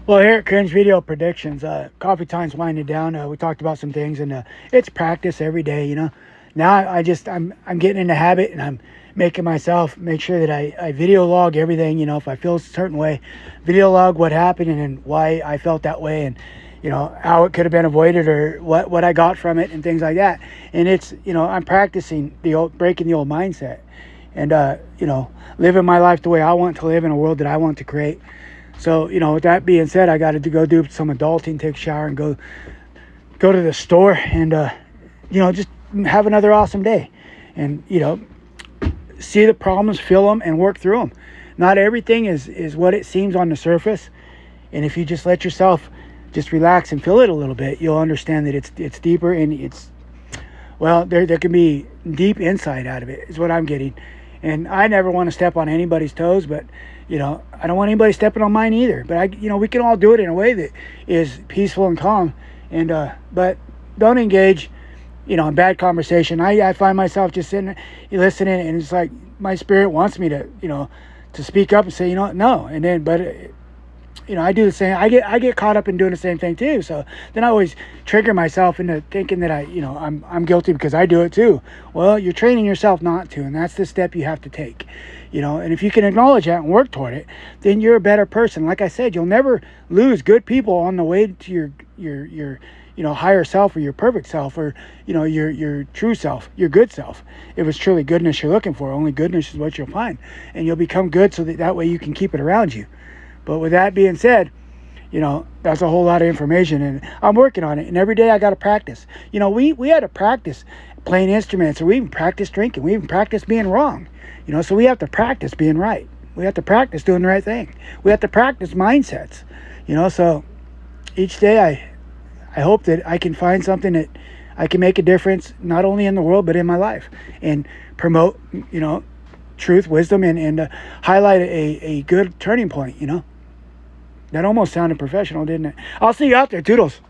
Well, here at Cringe Video Predictions, coffee time's winding down. We talked about some things, and it's practice every day. Now I'm getting in the habit, and I'm making myself make sure that I video log everything. If I feel a certain way, video log what happened and why I felt that way, and how it could have been avoided or what I got from it and things like that. And it's I'm practicing breaking the old mindset, and living my life the way I want to live in a world that I want to create. So, with that being said, I got to go do some adulting, take a shower, and go to the store and, just have another awesome day. And, see the problems, feel them, and work through them. Not everything is what it seems on the surface. And if you just let yourself just relax and feel it a little bit, you'll understand that it's deeper and there can be deep insight out of it, is what I'm getting. And I never want to step on anybody's toes, but I don't want anybody stepping on mine either. But we can all do it in a way that is peaceful and calm. And but don't engage, in bad conversation. I find myself just sitting, listening, and it's like my spirit wants me to, to speak up and say, no. And then, but I do the same. I get caught up in doing the same thing too. So then I always trigger myself into thinking that I'm guilty because I do it too. Well, you're training yourself not to, and that's the step you have to take. And if you can acknowledge that and work toward it, then you're a better person. Like I said, you'll never lose good people on the way to your higher self or your perfect self or your true self, your good self. If it's truly goodness you're looking for, only goodness is what you'll find, and you'll become good so that way you can keep it around you. But with that being said, that's a whole lot of information, and I'm working on it. And every day I got to practice. We had to practice playing instruments, or we even practice drinking. We even practice being wrong. So we have to practice being right. We have to practice doing the right thing. We have to practice mindsets. So each day I hope that I can find something that I can make a difference, not only in the world, but in my life, and promote, truth, wisdom, and highlight a good turning point, That almost sounded professional, didn't it? I'll see you out there. Toodles.